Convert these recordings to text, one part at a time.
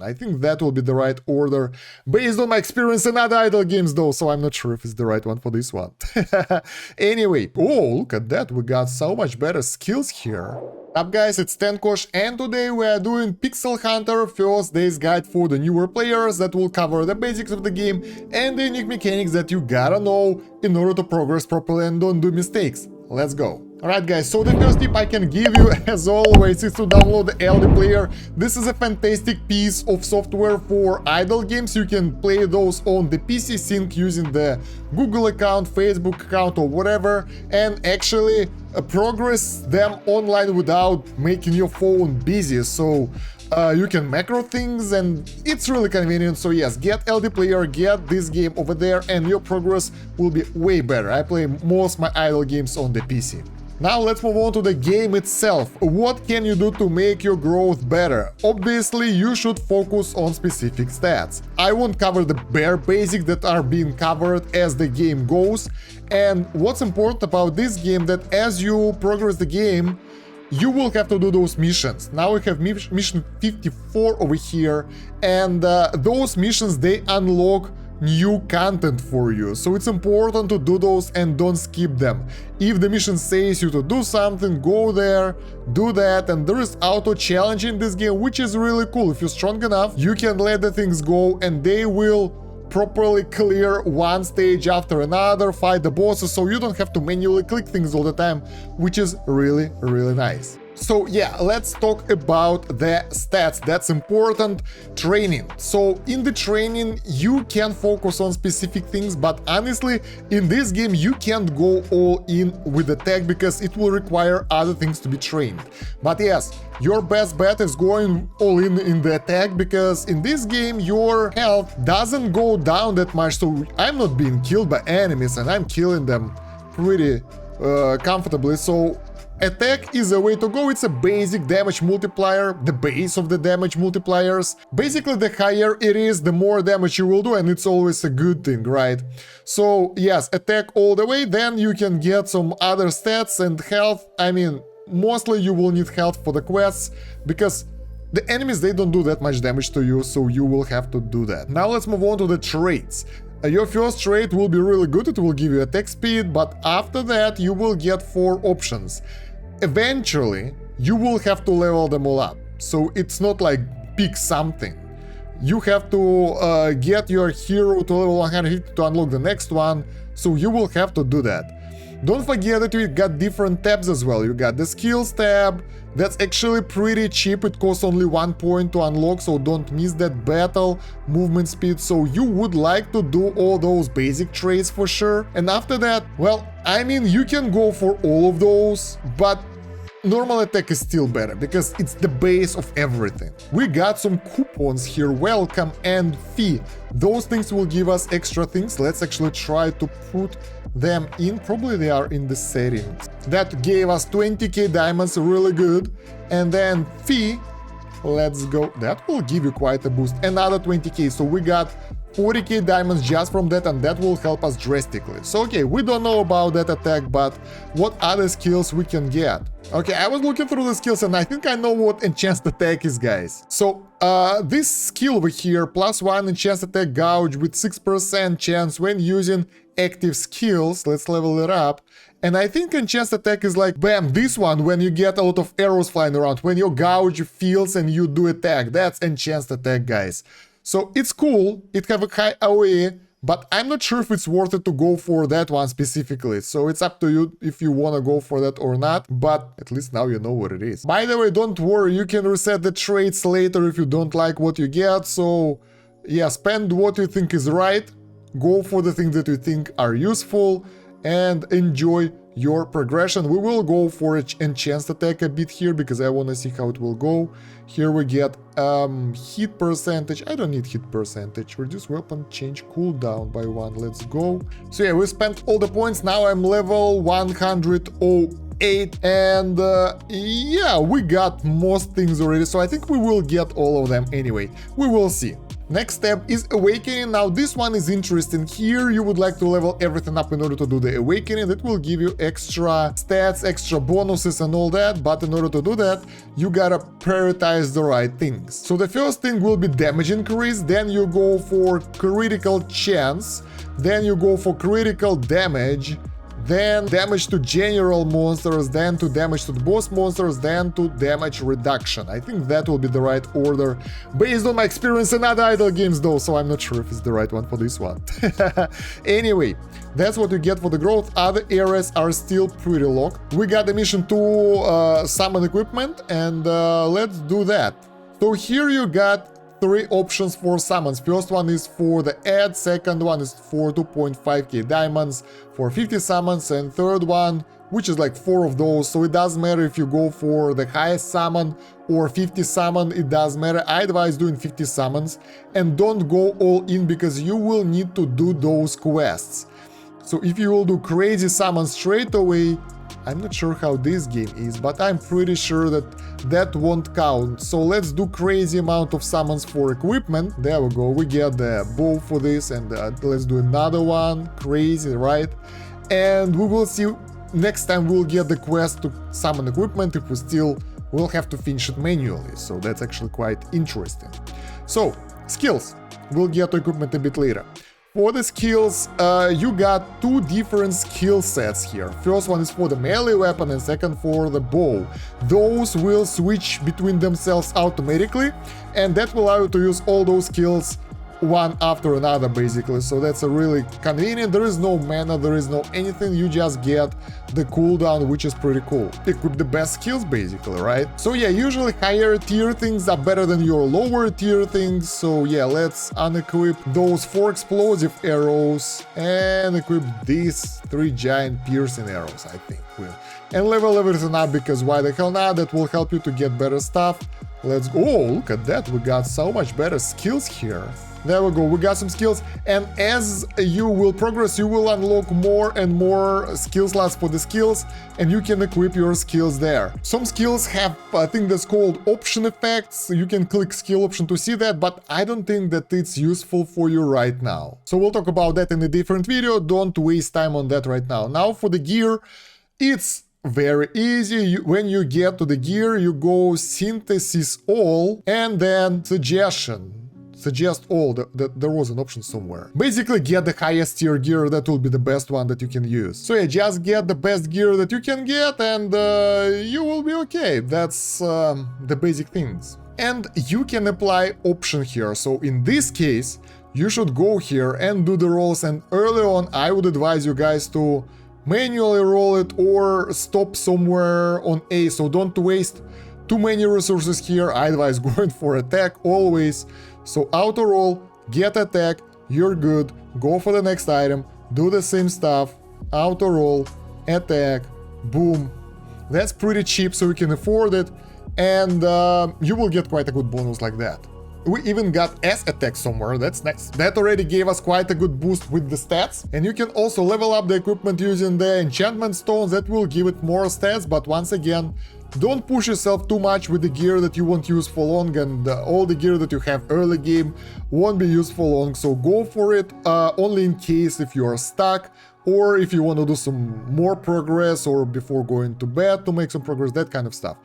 I think that will be the right order based on my experience in other idle games though, so I'm not sure if it's the right one for this one. Anyway, oh, look at that, we got so much better skills here. Up guys, it's Kosh, and today we are doing Pixel Hunter First Days Guide for the newer players that will cover the basics of the game and the unique mechanics that you gotta know in order to progress properly and don't do mistakes. Let's go. Alright guys, so the first tip I can give you, as always, is to download the LD Player. This is a fantastic piece of software for idle games. You can play those on the PC sync using the Google account, Facebook account or whatever, and actually progress them online without making your phone busy. So you can macro things and it's really convenient. So yes, get LD Player, get this game over there and your progress will be way better. I play most of my idle games on the PC. Now let's move on to the game itself. What can you do to make your growth better? Obviously, you should focus on specific stats. I won't cover the bare basics that are being covered as the game goes. And what's important about this game, that as you progress the game, you will have to do those missions. Now we have mission 54 over here, and those missions, they unlock new content for you, so it's important to do those and don't skip them. If the mission says you to do something, go there, do that, and there is auto challenge in this game, which is really cool. If you're strong enough, you can let the things go and they will properly clear one stage after another, fight the bosses, so you don't have to manually click things all the time, which is really nice. So yeah, let's talk about the stats. That's important. Training. So in the training, you can focus on specific things, but honestly, in this game, you can't go all in with the tech because it will require other things to be trained. But yes, your best bet is going all in the attack, because in this game your health doesn't go down that much, so I'm not being killed by enemies and I'm killing them pretty comfortably. So attack is a way to go. It's a basic damage multiplier, the base of the damage multipliers. Basically, the higher it is, the more damage you will do, and it's always a good thing, right? So yes, attack all the way, then you can get some other stats and health. I mean, mostly you will need health for the quests, because the enemies, they don't do that much damage to you, so you will have to do that. Now let's move on to the traits. Your first trait will be really good, it will give you attack speed, but after that you will get 4 options. Eventually, you will have to level them all up, so it's not like pick something. You have to get your hero to level 150 to unlock the next one, so you will have to do that. Don't forget that you got different tabs as well. You got the skills tab, that's actually pretty cheap, it costs only 1 point to unlock, so don't miss that. Battle, movement speed, so you would like to do all those basic traits for sure. And after that, well, I mean, you can go for all of those, but normal attack is still better, because it's the base of everything. We got some coupons here, welcome and fee. Those things will give us extra things. Let's actually try to put them in. Probably they are in the settings. That gave us 20k diamonds, really good. And then fee, let's go. That will give you quite a boost. Another 20k, so we got 40k diamonds just from that, and that will help us drastically. So okay, we don't know about that attack, but what other skills we can get? Okay, I was looking through the skills and I think I know what enhanced attack is, guys. So this skill over here, +1 enhanced attack gouge with 6% chance when using active skills. Let's level it up. And I think enhanced attack is like, bam, this one, when you get a lot of arrows flying around, when your gouge feels and you do attack, that's enhanced attack, guys. So it's cool, it have a high AoE, but I'm not sure if it's worth it to go for that one specifically. So it's up to you if you want to go for that or not, but at least now you know what it is. By the way, don't worry, you can reset the traits later if you don't like what you get. So yeah, spend what you think is right, go for the things that you think are useful, and enjoy your progression. We will go for enhanced attack a bit here because I want to see how it will go. Here we get hit percentage. I don't need hit percentage. Reduce weapon change cooldown by 1. Let's go. So yeah, we spent all the points. Now I'm level 108, and yeah, we got most things already, so I think we will get all of them anyway. We will see. Next step is awakening. Now this one is interesting. Here you would like to level everything up in order to do the awakening. That will give you extra stats, extra bonuses and all that, but in order to do that you gotta prioritize the right things. So the first thing will be damage increase, then you go for critical chance, then you go for critical damage, then damage to general monsters, then to damage to the boss monsters, then to damage reduction. I think that will be the right order based on my experience in other idle games though, so I'm not sure if it's the right one for this one. Anyway, that's what you get for the growth. Other areas are still pretty locked. We got the mission to summon equipment, and let's do that. So here you got 3 options for summons. First one is for the ad, second one is for 2.5k diamonds for 50 summons, and third one, which is like 4 of those, so it doesn't matter if you go for the highest summon or 50 summon, it doesn't matter. I advise doing 50 summons, and don't go all in because you will need to do those quests. So if you will do crazy summons straight away, I'm not sure how this game is, but I'm pretty sure that that won't count. So let's do crazy amount of summons for equipment. There we go, we get the bow for this, and let's do another one, crazy, right? And we will see next time we'll get the quest to summon equipment if we still will have to finish it manually. So that's actually quite interesting. So skills, we'll get to equipment a bit later. For the skills, you got 2 different skill sets here. First one is for the melee weapon and second for the bow. Those will switch between themselves automatically, and that will allow you to use all those skills one after another basically, so that's a really convenient. There is no mana, there is no anything, you just get the cooldown, which is pretty cool. Equip the best skills basically, right? So yeah, usually higher tier things are better than your lower tier things, so yeah, let's unequip those 4 explosive arrows and equip these 3 giant piercing arrows, I think, and level everything up, because why the hell not, that will help you to get better stuff. Let's go. Oh, look at that, we got so much better skills here. There we go, we got some skills, and as you will progress, you will unlock more and more skill slots for the skills, and you can equip your skills there. Some skills have, I think that's called option effects, you can click skill option to see that, but I don't think that it's useful for you right now. So we'll talk about that in a different video, don't waste time on that right now. Now for the gear, it's very easy. When you get to the gear, you go synthesis all, and then suggestion. Suggest all, there was an option somewhere. Basically get the highest tier gear, that will be the best one that you can use. So yeah, just get the best gear that you can get, and you will be okay. That's the basic things. And you can apply option here. So in this case, you should go here and do the rolls, and early on I would advise you guys to manually roll it or stop somewhere on A, so don't waste too many resources here. I advise going for attack always. So auto roll, get attack, you're good, go for the next item, do the same stuff, auto roll, attack, boom. That's pretty cheap, so you can afford it, and you will get quite a good bonus like that. We even got S attack somewhere, that's nice. That already gave us quite a good boost with the stats. And you can also level up the equipment using the enchantment stones, that will give it more stats, but once again, don't push yourself too much with the gear that you won't use for long, and all the gear that you have early game won't be used for long, so go for it only in case if you are stuck, or if you want to do some more progress, or before going to bed to make some progress, that kind of stuff.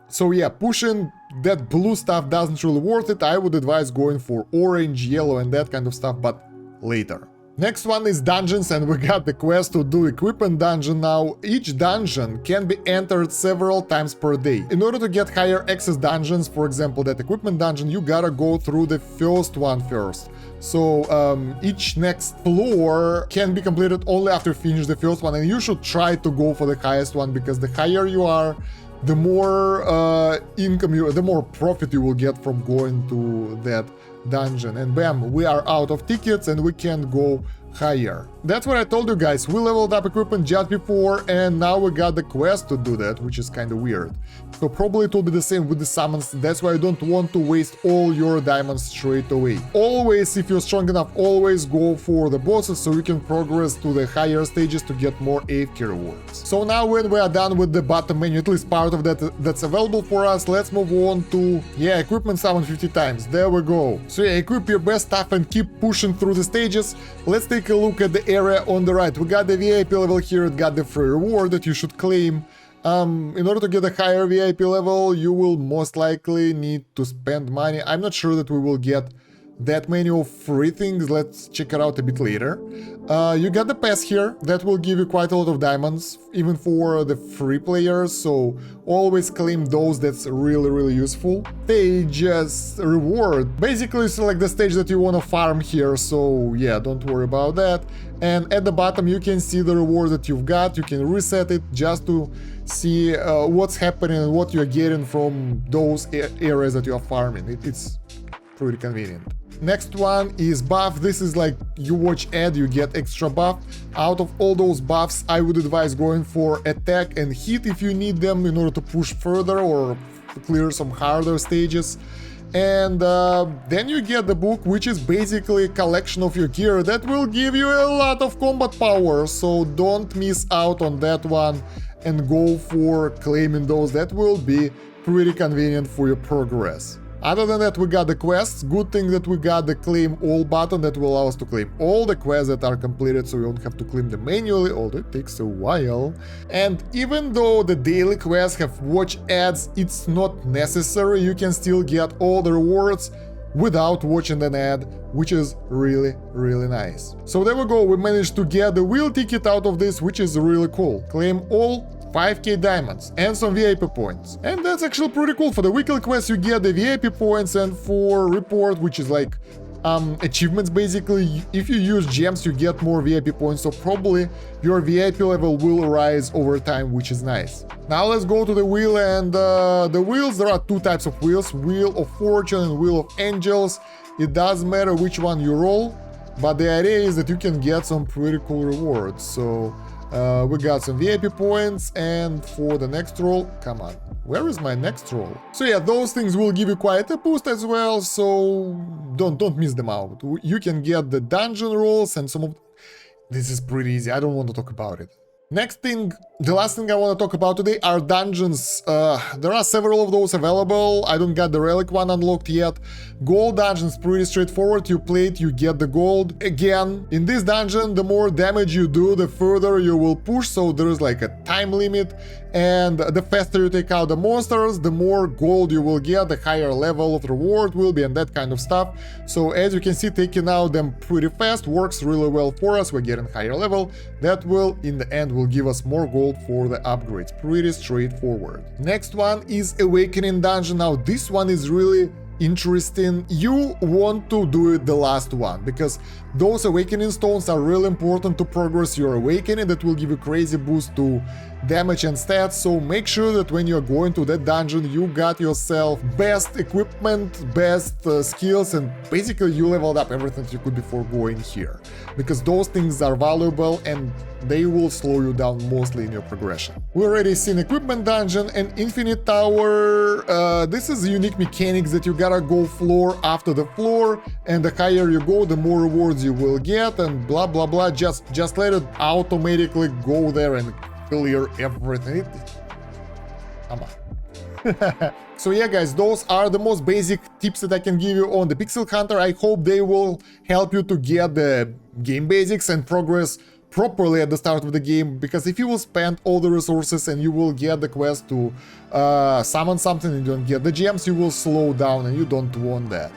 So yeah, pushing that blue stuff doesn't really worth it. I would advise going for orange, yellow and that kind of stuff, but later. Next one is dungeons, and we got the quest to do equipment dungeon now. Each dungeon can be entered several times per day. In order to get higher access dungeons, for example that equipment dungeon, you gotta go through the first one first. So each next floor can be completed only after you finish the first one, and you should try to go for the highest one, because the higher you are, the more income the more profit you will get from going to that dungeon. And bam, we are out of tickets and we can't go higher. That's what I told you guys. We leveled up equipment just before, and now we got the quest to do that, which is kind of weird. So probably it will be the same with the summons. That's why I don't want to waste all your diamonds straight away. Always, if you're strong enough, always go for the bosses so you can progress to the higher stages to get more AFK rewards. So now when we are done with the bottom menu, at least part of that that's available for us, let's move on to, yeah, equipment summon 50 times. There we go. So yeah, equip your best stuff and keep pushing through the stages. Let's take a look at the area on the right. We got the VIP level here, it got the free reward that you should claim. In order to get a higher VIP level, you will most likely need to spend money. I'm not sure that we will get that many of free things. Let's check it out a bit later. You got the pass here. That will give you quite a lot of diamonds, even for the free players, so always claim those. That's really useful. Stages reward. Basically, you select the stage that you want to farm here, so yeah, don't worry about that. And at the bottom, you can see the reward that you've got. You can reset it just to see what's happening and what you're getting from those areas that you are farming. It's pretty convenient. Next one is buff. This is like you watch ad, you get extra buff. Out of all those buffs, I would advise going for attack and hit if you need them in order to push further or to clear some harder stages. And then you get the book, which is basically a collection of your gear that will give you a lot of combat power, so don't miss out on that one and go for claiming those. That will be pretty convenient for your progress. Other than that, we got the quests. Good thing that we got the claim all button that will allow us to claim all the quests that are completed, so we don't have to claim them manually, although it takes a while. And even though the daily quests have watch ads, it's not necessary. You can still get all the rewards without watching an ad, which is really nice. So there we go, we managed to get the wheel ticket out of this, which is really cool. Claim all 5k diamonds and some VIP points. And that's actually pretty cool. For the weekly quest you get the VIP points, and for report, which is like achievements basically, if you use gems you get more VIP points, so probably your VIP level will rise over time, which is nice. Now let's go to the wheel, and the wheels, there are two types of wheels, Wheel of Fortune and Wheel of Angels. It doesn't matter which one you roll, but the idea is that you can get some pretty cool rewards. So we got some VIP points, and for the next roll, come on, where is my next roll? So yeah, those things will give you quite a boost as well, so don't miss them out. You can get the dungeon rolls and some of... This is pretty easy, I don't want to talk about it. Next thing, the last thing I want to talk about today are dungeons. There are several of those available. I don't got the relic one unlocked yet. Gold dungeons, pretty straightforward. You play it, you get the gold. Again, in this dungeon, the more damage you do, the further you will push, so there is like a time limit. And the faster you take out the monsters, the more gold you will get, the higher level of reward will be, and that kind of stuff. So as you can see, taking out them pretty fast works really well for us. We're getting higher level. That will, in the end, will give us more gold for the upgrades. Pretty straightforward. Next one is Awakening Dungeon. Now this one is really interesting. You want to do it the last one, because those awakening stones are really important to progress your awakening. That will give you crazy boost to damage and stats, so make sure that when you're going to that dungeon you got yourself best equipment, best skills, and basically you leveled up everything that you could before going here, because those things are valuable and they will slow you down mostly in your progression. We already seen equipment dungeon and infinite tower. This is unique mechanics that you gotta go floor after the floor, and the higher you go the more rewards you will get, and blah blah blah. Just let it automatically go there and clear everything. Come on. So yeah guys, those are the most basic tips that I can give you on the Pixel Hunter. I hope they will help you to get the game basics and progress properly at the start of the game, because if you will spend all the resources and you will get the quest to summon something and you don't get the gems, you will slow down, and you don't want that.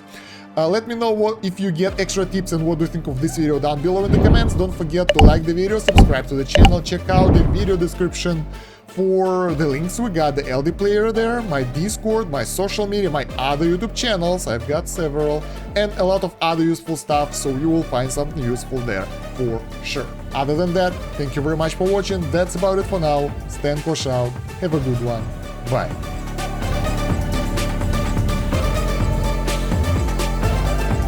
Let me know if you get extra tips and what do you think of this video down below in the comments. Don't forget to like the video, subscribe to the channel, check out the video description for the links. We got the LD player there, my Discord, my social media, my other YouTube channels, I've got several, and a lot of other useful stuff, so you will find something useful there for sure. Other than that, thank you very much for watching. That's about it for now. Stan Kosh out. Have a good one. Bye.